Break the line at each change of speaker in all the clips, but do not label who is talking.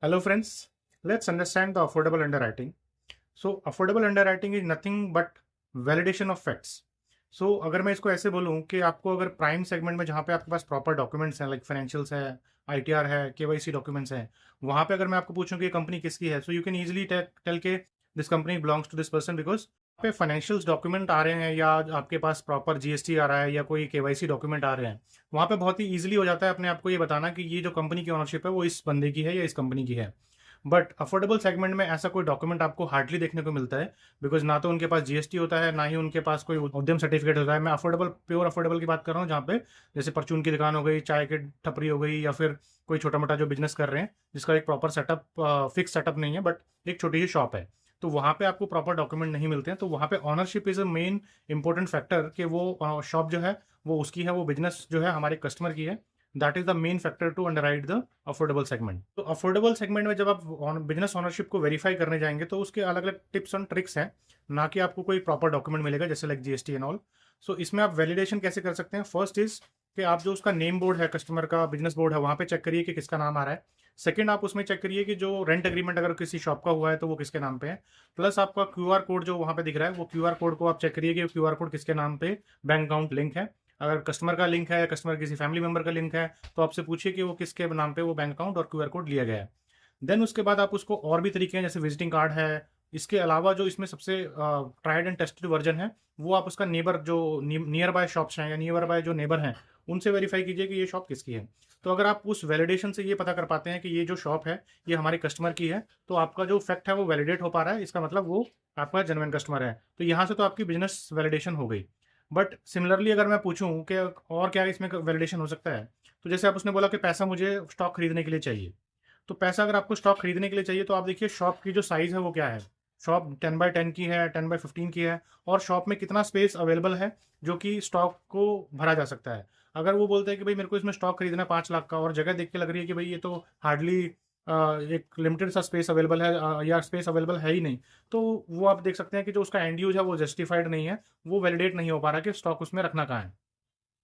Hello friends, let's understand the affordable underwriting. So affordable underwriting is nothing but validation of facts. So अगर मैं इसको ऐसे बोलूँ कि आपको अगर प्राइम सेगमेंट में जहाँ पे आपके पास प्रॉपर डॉक्यूमेंट्स हैं लाइक फाइनेंशियल्स है, आईटीआर है, केवाईसी डॉक्यूमेंट्स हैं, वहाँ पे अगर मैं आपको पूछूं कि ये कंपनी किसकी है, so you can easily tell के this company belongs to this person because पे फाइनेंशियल्स डॉक्यूमेंट आ रहे हैं या आपके पास प्रॉपर जीएसटी आ रहा है या कोई केवाईसी डॉक्यूमेंट आ रहे हैं, वहाँ पे बहुत ही ईजिली हो जाता है अपने आप को ये बताना कि ये जो कंपनी की ओनरशिप है वो इस बंदे की है या इस कंपनी की है। बट अफोर्डेबल सेगमेंट में ऐसा कोई डॉक्यूमेंट आपको हार्डली देखने को मिलता है बिकॉज ना तो उनके पास जीएसटी होता है, ना ही उनके पास कोई उद्यम सर्टिफिकेट होता है। मैं अफोर्डेबल प्योर अफोर्डेबल की बात कर रहा हूँ, जहाँ पे जैसे परचून की दुकान हो गई, चाय की टपरी हो गई, या फिर कोई छोटा मोटा जो बिजनेस कर रहे हैं जिसका एक प्रॉपर सेटअप फिक्स सेटअप नहीं है बट एक छोटी सी शॉप है, तो वहाँ पे आपको प्रॉपर डॉक्यूमेंट नहीं मिलते हैं। तो वहाँ पे ownership is a main important factor कि वो शॉप जो है वो उसकी है, वो बिजनेस जो है हमारे कस्टमर की है। That is the main factor to underwrite the affordable segment. तो अफोर्डेबल सेगमेंट में जब आप बिजनेस ऑनरशिप को वेरीफाई करने जाएंगे तो उसके अलग अलग टिप्स एंड ट्रिक्स हैं, ना कि आपको कोई प्रॉपर डॉक्यूमेंट मिलेगा जैसे लाइक जीएसटी एंड ऑल। सो इसमें आप वैलिडेशन कैसे कर सकते हैं? फर्स्ट इज कि आप जो उसका नेम बोर्ड है, कस्टमर का बिजनेस बोर्ड है, वहाँ पे चेक करिए कि किसका नाम आ रहा है। सेकंड, आप उसमें चेक करिए कि जो रेंट एग्रीमेंट अगर किसी शॉप का हुआ है तो वो किसके नाम पे है। प्लस आपका क्यूआर कोड जो वहाँ पे दिख रहा है, वो क्यूआर कोड को आप चेक करिए कि क्यूआर कोड किसके नाम पे बैंक अकाउंट लिंक है। अगर कस्टमर का लिंक है या कस्टमर किसी फैमिली मेंबर का लिंक है तो आपसे पूछिए कि वो किसके नाम पे वो बैंक अकाउंट और क्यूआर कोड लिया गया है। देन उसके बाद आप उसको और भी तरीके हैं जैसे विजिटिंग कार्ड है। इसके अलावा जो इसमें सबसे ट्राइड एंड टेस्टेड वर्जन है वो आप उसका नेबर जो नियर बाय शॉप्स हैं या नियर बाय जो नेबर हैं उनसे वेरीफाई कीजिए कि ये शॉप किसकी है। तो अगर आप उस वैलिडेशन से ये पता कर पाते हैं कि ये जो शॉप है ये हमारे कस्टमर की है, तो आपका जो फैक्ट है वो वैलिडेट हो पा रहा है, इसका मतलब वो आपका जेन्युइन कस्टमर है। तो यहाँ से तो आपकी बिजनेस वैलिडेशन हो गई। बट सिमिलरली अगर मैं पूछूं कि और क्या इसमें वैलिडेशन हो सकता है, तो जैसे आप उसने बोला कि पैसा मुझे स्टॉक खरीदने के लिए चाहिए। तो पैसा अगर आपको स्टॉक खरीदने के लिए चाहिए तो आप देखिए शॉप की जो साइज़ है वो क्या है। शॉप 10x10 की है, 10x15 की है, और शॉप में कितना स्पेस अवेलेबल है जो कि स्टॉक को भरा जा सकता है। अगर वो बोलते हैं कि भाई मेरे को इसमें स्टॉक खरीदना है 5 लाख का, और जगह देख के लग रही है कि भाई ये तो हार्डली एक लिमिटेड सा स्पेस अवेलेबल है, या स्पेस अवेलेबल है ही नहीं, तो वो आप देख सकते हैं कि जो उसका एंड यूज है वो जस्टिफाइड नहीं है, वो वैलिडेट नहीं हो पा रहा कि स्टॉक उसमें रखना कहाँ है।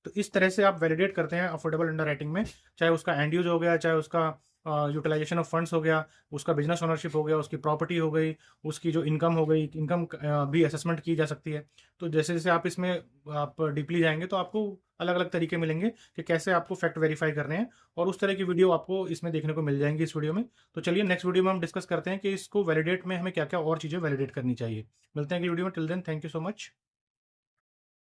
तो इस तरह से आप वैलिडेट करते हैं अफोर्डेबल अंडरराइटिंग में, चाहे उसका एंड यूज हो गया, चाहे उसका यूटिलाइजेशन ऑफ फंड्स हो गया, उसका बिजनेस ओनरशिप हो गया, उसकी प्रॉपर्टी हो गई, उसकी जो इनकम हो गई, इनकम भी असेसमेंट की जा सकती है। तो जैसे जैसे आप इसमें आप डीपली जाएंगे तो आपको अलग अलग तरीके मिलेंगे कि कैसे आपको फैक्ट वेरीफाई करने हैं, और उस तरह की वीडियो आपको इसमें देखने को मिल जाएंगी इस वीडियो में। तो चलिए नेक्स्ट वीडियो में हम डिस्कस करते हैं कि इसको वैलिडेट में हमें क्या क्या और चीज़ें वैलिडेट करनी चाहिए। मिलते हैं अगली वीडियो में, till then thank you so much.